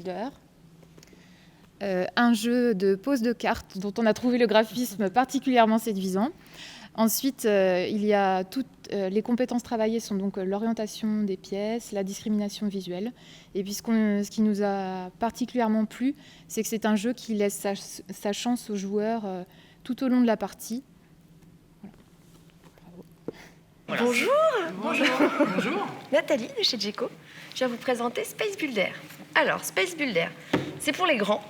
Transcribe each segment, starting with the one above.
Builder. Un jeu de pose de cartes dont on a trouvé le graphisme particulièrement séduisant. Ensuite, il y a toutes les compétences travaillées sont donc l'orientation des pièces, la discrimination visuelle. Et puis ce qui nous a particulièrement plu, c'est que c'est un jeu qui laisse sa chance aux joueurs tout au long de la partie. Voilà. Bonjour. Bonjour. Bonjour. Nathalie de chez Djeco. Je viens vous présenter Space Builder. Alors, Space Builder, c'est pour les grands.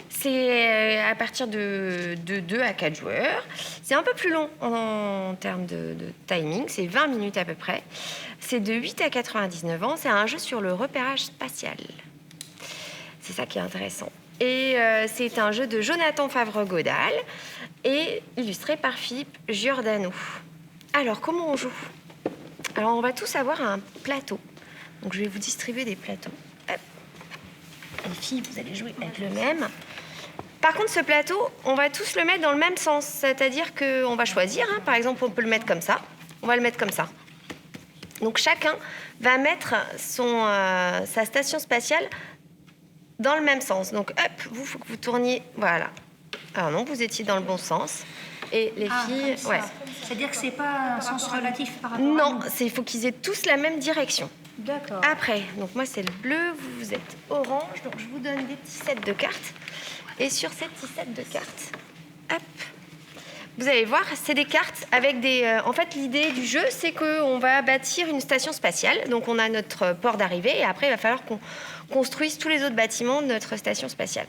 C'est à partir de 2 à 4 joueurs. C'est un peu plus long en termes de timing. C'est 20 minutes à peu près. C'est de 8 à 99 ans. C'est un jeu sur le repérage spatial. C'est ça qui est intéressant. Et c'est un jeu de Jonathan Favre-Godal et illustré par Philippe Giordano. Alors, comment on joue? Alors, on va tous avoir un plateau. Donc, je vais vous distribuer des plateaux. Hop. Les filles, vous allez jouer avec le même. Par contre, ce plateau, on va tous le mettre dans le même sens. C'est-à-dire qu'on va choisir. Par exemple, on peut le mettre comme ça. On va le mettre comme ça. Donc, chacun va mettre sa station spatiale dans le même sens. Donc, hop, il faut que vous tourniez. Voilà. Alors non, vous étiez dans le bon sens. Et les filles... Ouais. C'est-à-dire que c'est pas un sens relatif par rapport à Non, nous. il faut qu'ils aient tous la même direction. D'accord. Après, donc moi c'est le bleu, vous êtes orange, donc je vous donne des petits sets de cartes. Et sur ces petits sets de cartes, hop, vous allez voir, c'est des cartes avec des... en fait, l'idée du jeu, c'est qu'on va bâtir une station spatiale. Donc on a notre port d'arrivée et après, il va falloir qu'on construise tous les autres bâtiments de notre station spatiale.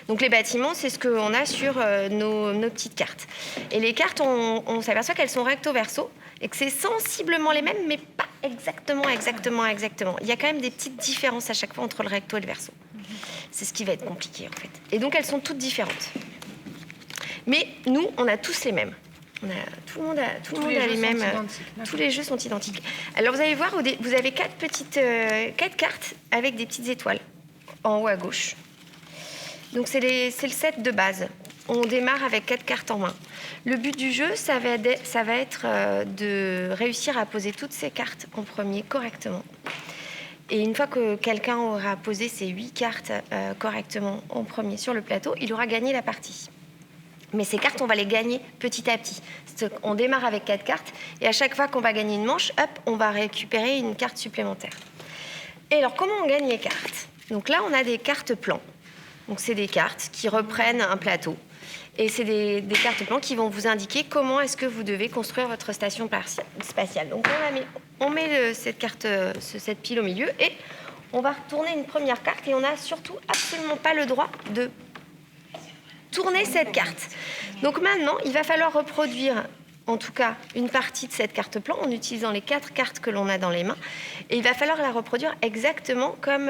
Donc les bâtiments, c'est ce qu'on a sur nos petites cartes. Et les cartes, on s'aperçoit qu'elles sont recto-verso et que c'est sensiblement les mêmes, mais pas exactement. Il y a quand même des petites différences à chaque fois entre le recto et le verso. C'est ce qui va être compliqué, en fait. Et donc, elles sont toutes différentes. Mais nous, on a tous les mêmes. Tout le monde a les mêmes. Tous les jeux sont identiques. Alors, vous allez voir, vous avez 4 cartes avec des petites étoiles en haut à gauche. Donc, c'est le set de base. On démarre avec 4 cartes en main. Le but du jeu, ça va être de réussir à poser toutes ces cartes en premier correctement. Et une fois que quelqu'un aura posé ces 8 cartes correctement en premier sur le plateau, il aura gagné la partie. Mais ces cartes, on va les gagner petit à petit. On démarre avec 4 cartes et à chaque fois qu'on va gagner une manche, hop, on va récupérer une carte supplémentaire. Et alors, comment on gagne les cartes? Donc là, on a des cartes plans. Donc c'est des cartes qui reprennent un plateau. Et c'est des cartes plans qui vont vous indiquer comment est-ce que vous devez construire votre station spatiale. Donc on met cette pile au milieu et on va retourner une première carte et on n'a surtout absolument pas le droit de tourner cette carte. Donc maintenant, il va falloir reproduire en tout cas une partie de cette carte plan en utilisant les 4 cartes que l'on a dans les mains. Et il va falloir la reproduire exactement comme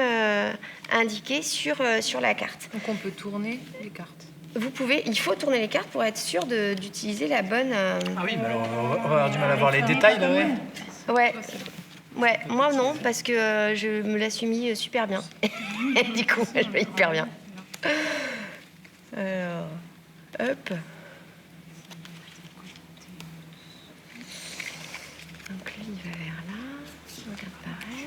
indiqué sur la carte. Donc on peut tourner les cartes. Il faut tourner les cartes pour être sûr d'utiliser la bonne... Ah oui, mais alors on va avoir du mal à voir les détails là, ouais. Ouais, moi non, parce que je me la suis mis super bien. Et du coup, je vais hyper bien. Alors, hop. Donc lui, il va vers là. On regarde pareil.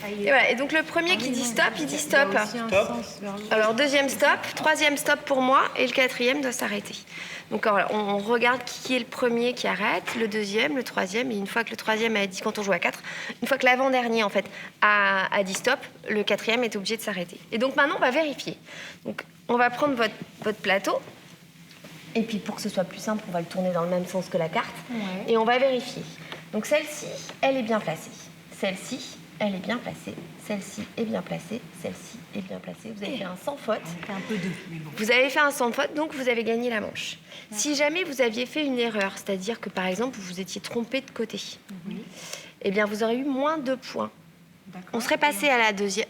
Et voilà. Et donc le premier qui dit stop, il dit stop. Alors deuxième stop, troisième stop pour moi, et le quatrième doit s'arrêter. Donc alors, on regarde qui est le premier qui arrête, le deuxième, le troisième, et une fois que le troisième a dit, quand on joue à 4, une fois que l'avant-dernier en fait a dit stop, le quatrième est obligé de s'arrêter. Et donc maintenant on va vérifier. Donc on va prendre votre plateau, et puis pour que ce soit plus simple, on va le tourner dans le même sens que la carte, et on va vérifier. Donc celle-ci, elle est bien placée. Celle-ci, elle est bien placée. Celle-ci est bien placée. Celle-ci est bien placée. Vous avez fait un sans faute. Un peu de... Vous avez fait un sans faute, donc vous avez gagné la manche. Si jamais vous aviez fait une erreur, c'est-à-dire que par exemple vous vous étiez trompé de côté, eh bien vous aurez eu moins de points. On serait passé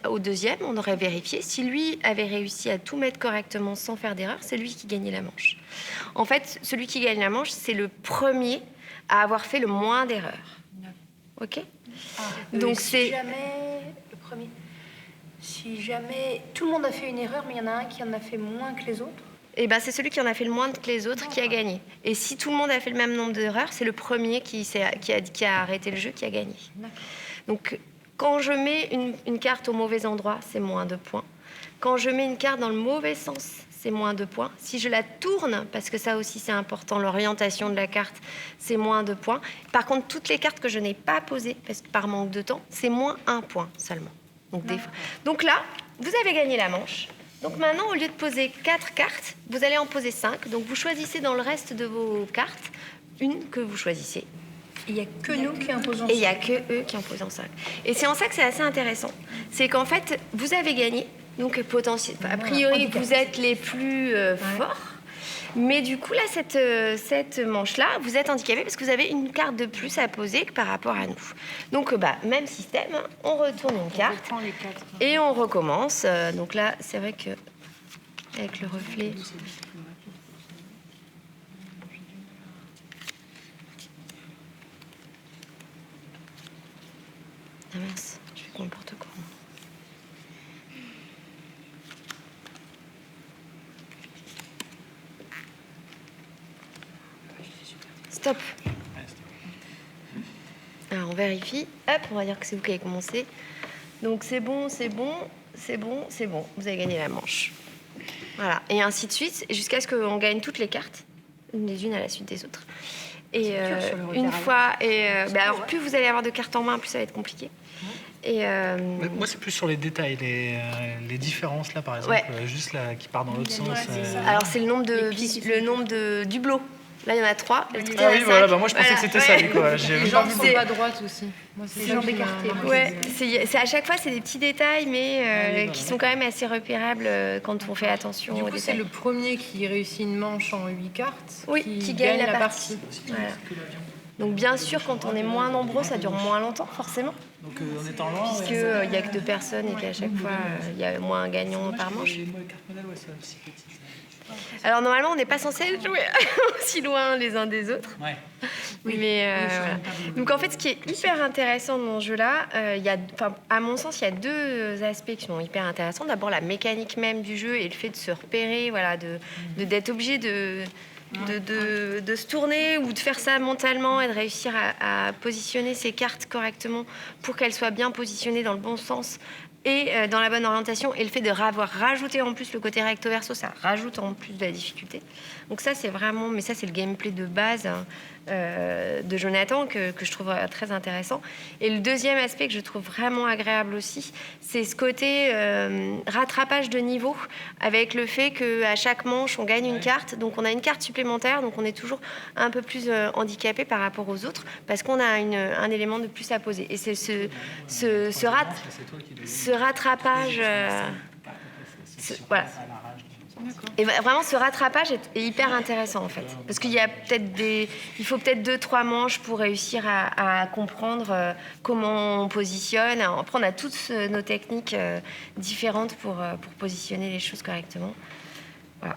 au deuxième, on aurait vérifié. Si lui avait réussi à tout mettre correctement sans faire d'erreur, c'est lui qui gagnait la manche. En fait, celui qui gagne la manche, c'est le premier à avoir fait le moins d'erreurs. OK ? Donc si jamais tout le monde a fait une erreur, mais il y en a un qui en a fait moins que les autres, eh ben, c'est celui qui en a fait le moins que les autres qui a gagné. Et si tout le monde a fait le même nombre d'erreurs, c'est le premier qui a arrêté le jeu qui a gagné. Donc, Quand je mets une carte au mauvais endroit, c'est moins 2 points. Quand je mets une carte dans le mauvais sens, c'est moins 2 points. Si je la tourne, parce que ça aussi c'est important, l'orientation de la carte, c'est moins 2 points. Par contre, toutes les cartes que je n'ai pas posées, parce que par manque de temps, c'est moins 1 point seulement. Donc là, vous avez gagné la manche. Donc maintenant, au lieu de poser 4 cartes, vous allez en poser 5. Donc vous choisissez dans le reste de vos cartes une que vous choisissez. Il n'y a que nous qui imposons. Et il n'y a que eux qui en posent 5. Et c'est en ça que c'est assez intéressant. C'est qu'en fait, vous avez gagné. Donc a priori, vous êtes les plus forts. Mais du coup, là, cette manche-là, vous êtes handicapés parce que vous avez une carte de plus à poser que par rapport à nous. Donc, même système, on retourne une carte et on recommence. Donc là, c'est vrai que avec le reflet... Ah mince, je fais n'importe quoi. Stop. Alors on vérifie. Hop, on va dire que c'est vous qui avez commencé. Donc c'est bon, c'est bon, c'est bon, c'est bon. Vous avez gagné la manche. Voilà. Et ainsi de suite, jusqu'à ce qu'on gagne toutes les cartes, les unes à la suite des autres. Et une fois, alors plus vous allez avoir de cartes en main, plus ça va être compliqué. Et moi, c'est plus sur les détails, les différences là, par exemple, juste là qui part dans l'autre sens. Alors c'est le nombre de dublots. Là, il y en a 3. Ah oui, voilà, moi je pensais que c'était ça, du coup. Les jambes sont pas droites aussi. Moi, Les jambes écartées. Ouais, c'est à chaque fois, c'est des petits détails, mais qui sont quand même assez repérables quand on fait attention aux Du coup, c'est détails. le premier qui réussit une manche en 8 cartes qui gagne la partie. Voilà. Donc bien sûr, quand on est moins nombreux, ça dure moins longtemps, forcément. Donc en étant loin, Puisqu'il n'y a que 2 personnes et qu'à chaque fois, il y a moins un gagnant par manche. Alors normalement, on n'est pas censé jouer aussi loin les uns des autres. Ouais. Mais voilà. Donc en fait, ce qui est hyper intéressant dans ce jeu-là, à mon sens, il y a 2 aspects qui sont hyper intéressants. D'abord, la mécanique même du jeu et le fait de se repérer, voilà, d'être obligé de se tourner ou de faire ça mentalement et de réussir à positionner ses cartes correctement pour qu'elles soient bien positionnées dans le bon sens et dans la bonne orientation. Et le fait de rajouter en plus le côté recto verso, ça rajoute en plus de la difficulté. Donc ça, c'est vraiment... Mais ça, c'est le gameplay de base de Jonathan que je trouve très intéressant. Et le deuxième aspect que je trouve vraiment agréable aussi, c'est ce côté rattrapage de niveau avec le fait qu'à chaque manche, on gagne une carte. Donc on a une carte supplémentaire, donc on est toujours un peu plus handicapé par rapport aux autres parce qu'on a un élément de plus à poser. Et c'est ce rattrapage... voilà. Et vraiment, ce rattrapage est hyper intéressant en fait, parce qu'il y a il faut peut-être 2-3 manches pour réussir à comprendre comment on positionne. Après, on a toutes nos techniques différentes pour positionner les choses correctement. Voilà.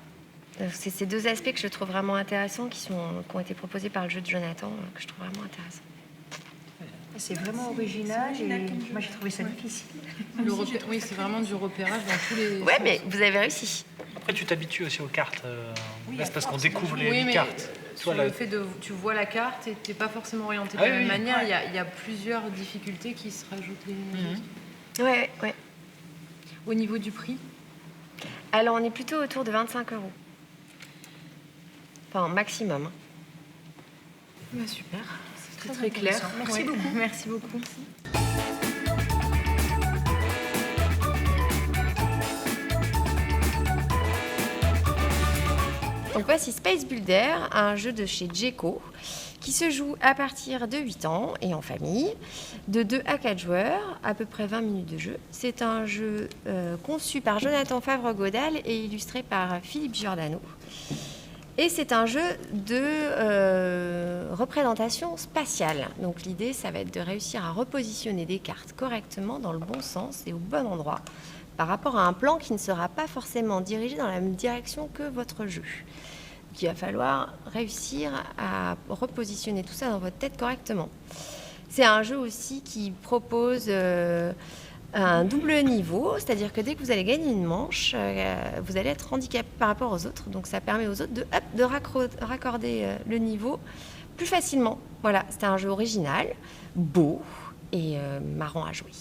C'est ces 2 aspects que je trouve vraiment intéressants, qui ont été proposés par le jeu de Jonathan, que je trouve vraiment intéressant. C'est vraiment original et moi j'ai trouvé ça difficile. Oui, c'est vraiment du repérage dans tous les... Ouais, mais vous avez réussi. Après, tu t'habitues aussi aux cartes. Là, c'est parce qu'on découvre les cartes. Sur le fait de... Tu vois la carte et tu n'es pas forcément orienté de la même manière. Il y a plusieurs difficultés qui se rajoutent les unes aux autres. Ouais. Au niveau du prix? Alors, on est plutôt autour de 25 €. Enfin, maximum. Super. C'est très clair. Merci beaucoup. Merci beaucoup. Donc voici Space Builder, un jeu de chez Djeco qui se joue à partir de 8 ans et en famille, de 2 à 4 joueurs, à peu près 20 minutes de jeu. C'est un jeu conçu par Jonathan Favre-Godal et illustré par Philippe Giordano. Et c'est un jeu de représentation spatiale. Donc l'idée, ça va être de réussir à repositionner des cartes correctement dans le bon sens et au bon endroit par rapport à un plan qui ne sera pas forcément dirigé dans la même direction que votre jeu. Donc, il va falloir réussir à repositionner tout ça dans votre tête correctement. C'est un jeu aussi qui propose un double niveau, c'est-à-dire que dès que vous allez gagner une manche, vous allez être handicapé par rapport aux autres. Donc ça permet aux autres de raccorder le niveau plus facilement. Voilà, c'est un jeu original, beau et marrant à jouer.